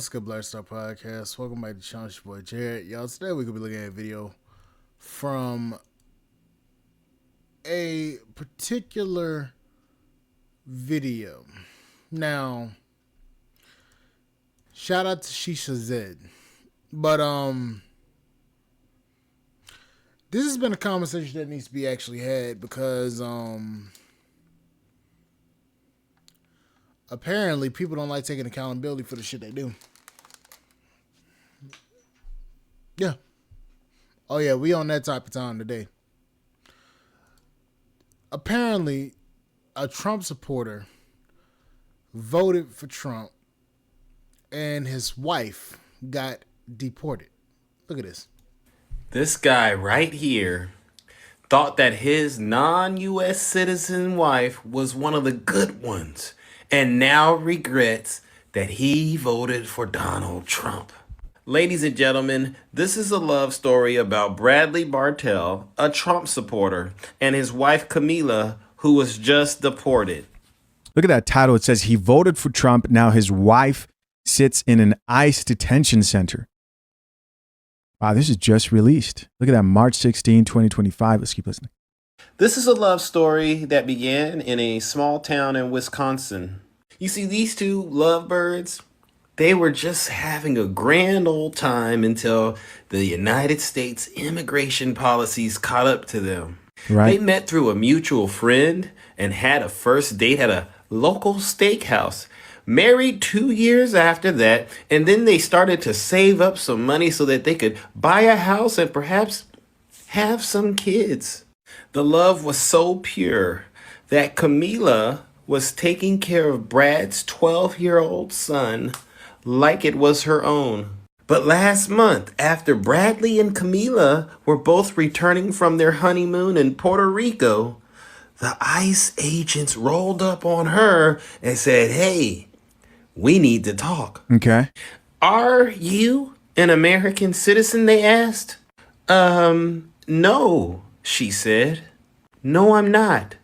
What's good, Black Star Podcast? Welcome back to the channel. It's your boy Jared. Y'all, today we're going to be looking at a video from a particular video. Now, shout out to Shisha Zed. But, this has been a conversation that needs to be actually had because, apparently people don't like taking accountability for the shit they do. Yeah. Oh yeah, we on that type of time today. Apparently, a Trump supporter voted for Trump and his wife got deported. Look at this. This guy right here thought that his non-US citizen wife was one of the good ones and now regrets that he voted for Donald Trump. Ladies and gentlemen, this is a love story about Bradley Bartell, a Trump supporter, and his wife Camila, who was just deported. Look at that title. It says he voted for Trump. Now his wife sits in an ICE detention center. Wow, this is just released. Look at that, March 16, 2025. Let's keep listening. This is a love story that began in a small town in Wisconsin. You see, these two lovebirds, they were just having a grand old time until the United States immigration policies caught up to them. Right. They met through a mutual friend and had a first date at a local steakhouse. Married 2 years after that, and then they started to save up some money so that they could buy a house and perhaps have some kids. The love was so pure that Camila was taking care of Brad's 12-year-old son like it was her own. But last month, after Bradley and Camila were both returning from their honeymoon in Puerto Rico, the ICE agents rolled up on her and said, "Hey, we need to talk." Okay. "Are you an American citizen?" they asked. No, she said. "No, I'm not."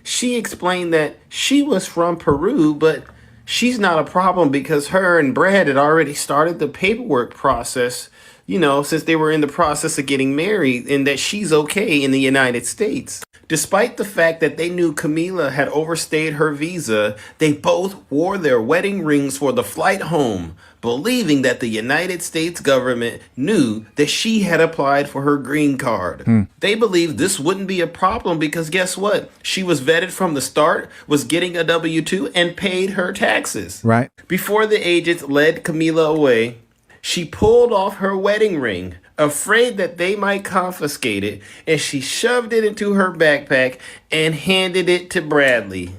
She explained that she was from Peru, but she's not a problem because her and Brad had already started the paperwork process, since they were in the process of getting married, and that she's okay in the United States. Despite the fact that they knew Camila had overstayed her visa, they both wore their wedding rings for the flight home, believing that the United States government knew that she had applied for her green card. They believed this wouldn't be a problem because guess what? She was vetted from the start, was getting a W-2, and paid her taxes. Right. Before the agents led Camila away, she pulled off her wedding ring, afraid that they might confiscate it, and she shoved it into her backpack and handed it to Bradley.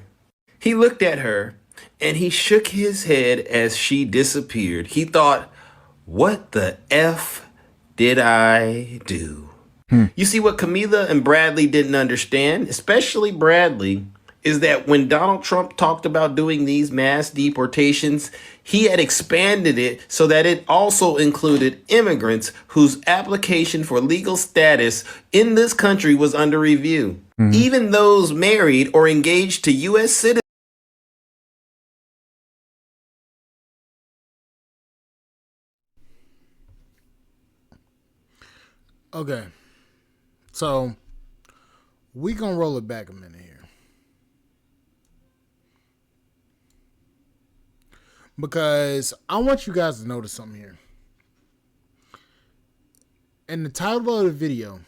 He looked at her, and he shook his head as she disappeared. He thought, "What the F did I do?" You see, what Camila and Bradley didn't understand, especially Bradley, is that when Donald Trump talked about doing these mass deportations, he had expanded it so that it also included immigrants whose application for legal status in this country was under review. Even those married or engaged to U.S. citizens. Okay. So, we gonna roll it back a minute here. Because I want you guys to notice something here. In the title of the video,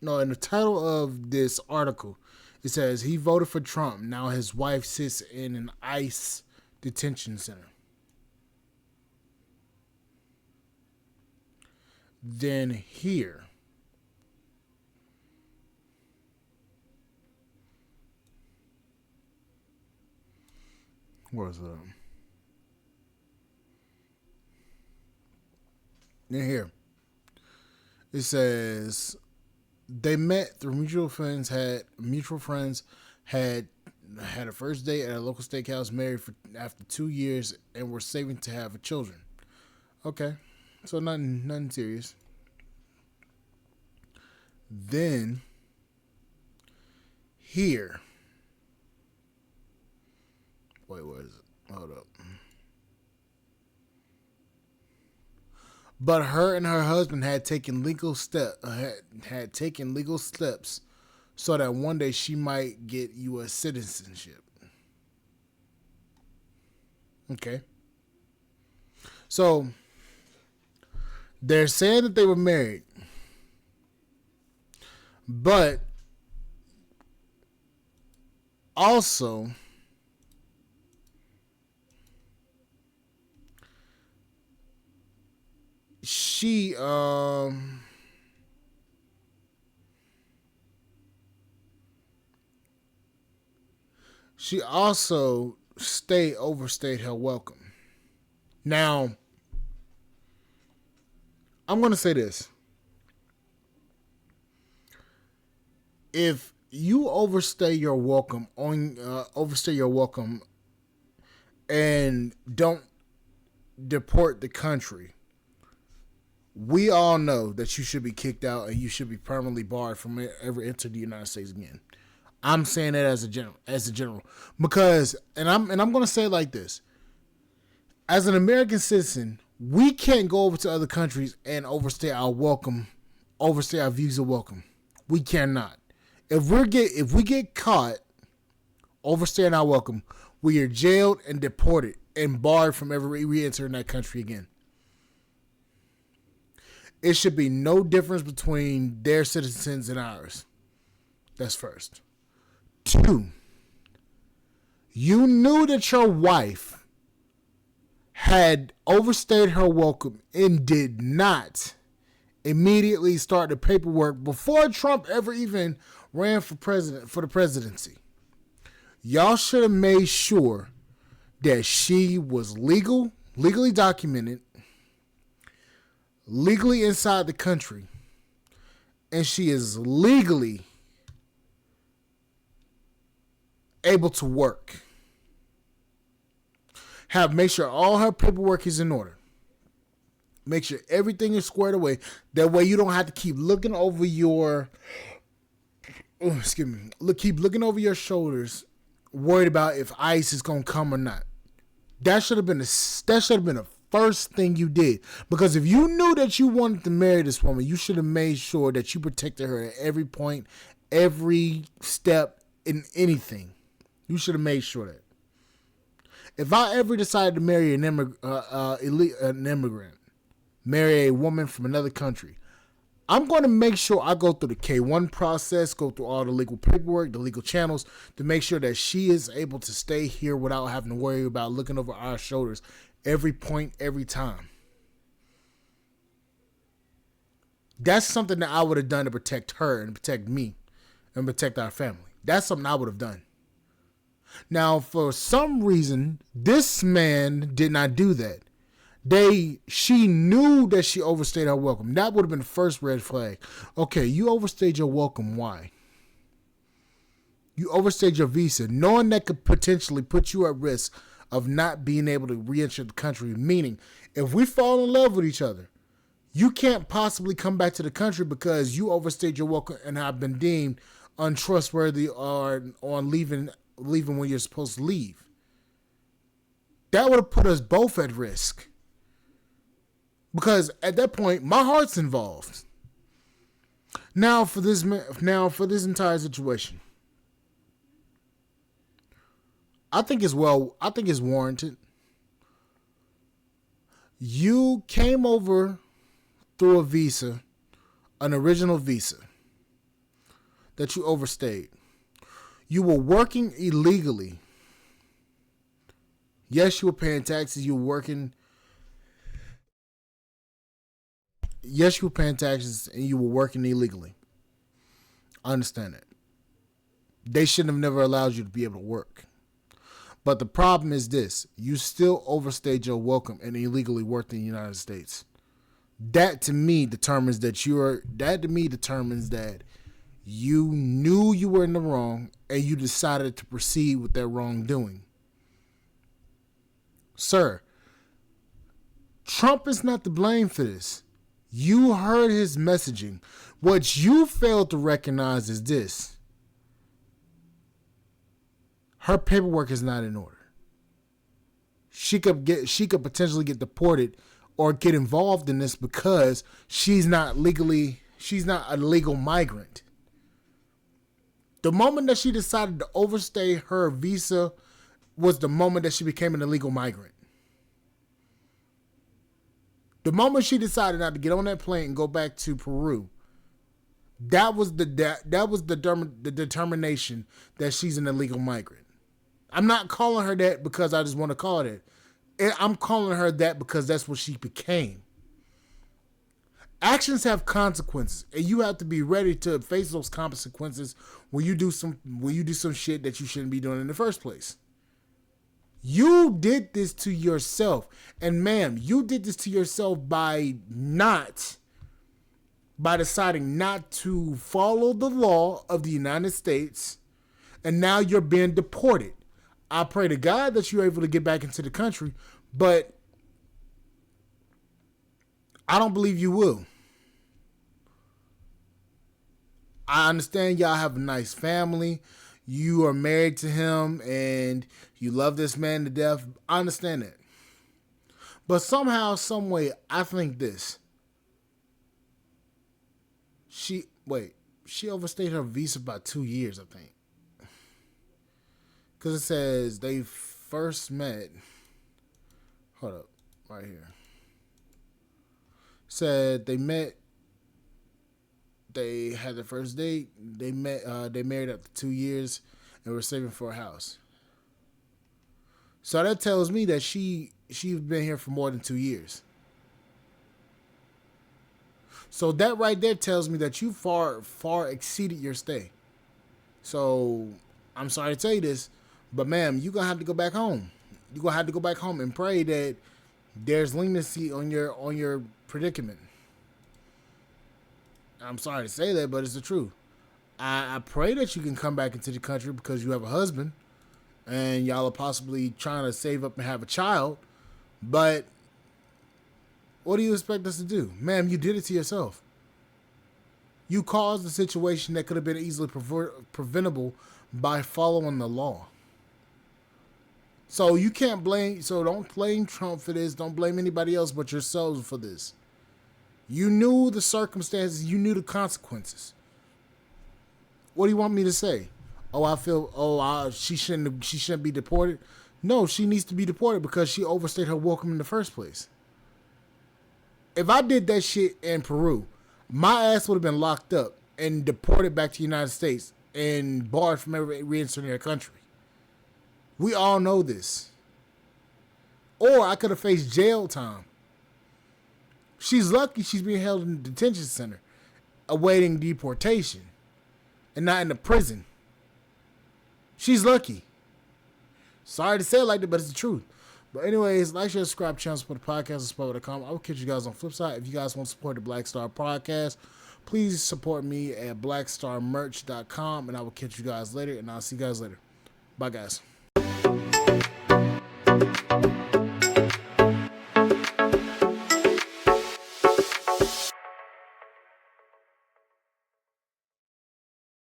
in the title of this article, it says he voted for Trump. Now his wife sits in an ICE detention center. Then here, where's it? Then here, it says they met through mutual friends. Had a first date at a local steakhouse. Married after 2 years and were saving to have children. Okay, so nothing serious. Then here, wait, where is it? Hold up. but her and her husband had taken had taken legal steps so that one day she might get U.S. citizenship. Okay. So they're saying that they were married, but also she she also overstayed her welcome. Now, I'm going to say this. If you overstay your welcome and don't deport the country, we all know that you should be kicked out and you should be permanently barred from ever entering the United States again. I'm saying that as a general, because I'm going to say it like this: as an American citizen, we can't go over to other countries and overstay our visa welcome. We cannot. If we get caught overstaying our welcome, we are jailed and deported and barred from ever re-entering that country again. It should be no difference between their citizens and ours. That's first. 2, you knew that your wife had overstayed her welcome and did not immediately start the paperwork before Trump ever even ran for the presidency. Y'all should have made sure that she was legally documented, legally inside the country, and she is legally able to work. Make sure all her paperwork is in order. Make sure everything is squared away. That way you don't have to keep looking over your keep looking over your shoulders, worried about if ICE is gonna come or not. That should have been the first thing you did. Because if you knew that you wanted to marry this woman, you should have made sure that you protected her at every point, every step, in anything. You should have made sure that. If I ever decided to marry an immigrant, marry a woman from another country, I'm going to make sure I go through the K-1 process, go through all the legal paperwork, the legal channels, to make sure that she is able to stay here without having to worry about looking over our shoulders every point, every time. That's something that I would have done to protect her and protect me and protect our family. That's something I would have done. Now, for some reason, this man did not do that. She knew that she overstayed her welcome. That would have been the first red flag. Okay, you overstayed your welcome. Why? You overstayed your visa, knowing that could potentially put you at risk of not being able to re-enter the country. Meaning, if we fall in love with each other, you can't possibly come back to the country because you overstayed your welcome and have been deemed untrustworthy or on leaving when you're supposed to leave. That would have put us both at risk. Because at that point, my heart's involved. Now for this entire situation, I think it's warranted. You came over through a visa, an original visa that you overstayed. You were working illegally. Yes, you were paying taxes. You were working. Yes, you were paying taxes and you were working illegally. I understand that. They shouldn't have never allowed you to be able to work. But the problem is this: you still overstayed your welcome and illegally worked in the United States. That to me determines that you knew you were in the wrong and you decided to proceed with that wrongdoing. Sir, Trump is not to blame for this. You heard his messaging. What you failed to recognize is this: her paperwork is not in order. She could potentially get deported or get involved in this because she's not a legal migrant. The moment that she decided to overstay her visa was the moment that she became an illegal migrant. The moment she decided not to get on that plane and go back to Peru, that was the determination that she's an illegal migrant. I'm not calling her that because I just want to call it. I'm calling her that because that's what she became. Actions have consequences, and you have to be ready to face those consequences when you do some shit that you shouldn't be doing in the first place. You did this to yourself, and ma'am, you did this to yourself by deciding not to follow the law of the United States, and now you're being deported. I pray to God that you're able to get back into the country, but I don't believe you will. I understand y'all have a nice family. You are married to him and you love this man to death. I understand that. But somehow, some way, I think this. She overstayed her visa by 2 years, I think. Because it says they first met. Hold up, right here. Said they met. They had their first date. They met. They married after 2 years, and were saving for a house. So that tells me that she's been here for more than 2 years. So that right there tells me that you far exceeded your stay. So I'm sorry to tell you this, but ma'am, you're gonna have to go back home. You're gonna have to go back home and pray that there's leniency on your predicament. I'm sorry to say that, but it's the truth. I pray that you can come back into the country because you have a husband and y'all are possibly trying to save up and have a child. But what do you expect us to do? Ma'am, you did it to yourself. You caused a situation that could have been easily preventable by following the law. So you can't blame, so don't blame Trump for this. Don't blame anybody else but yourselves for this. You knew the circumstances. You knew the consequences. What do you want me to say? She shouldn't be deported. No, she needs to be deported because she overstayed her welcome in the first place. If I did that shit in Peru, my ass would have been locked up and deported back to the United States and barred from ever re-entering their country. We all know this. Or I could have faced jail time. She's lucky she's being held in a detention center, awaiting deportation, and not in a prison. She's lucky. Sorry to say it like that, but it's the truth. But anyways, like, share, subscribe, channel, support the podcast, support.com. I will catch you guys on the flip side. If you guys want to support the Black Star Podcast, please support me at blackstarmerch.com, and I will catch you guys later, and I'll see you guys later. Bye, guys.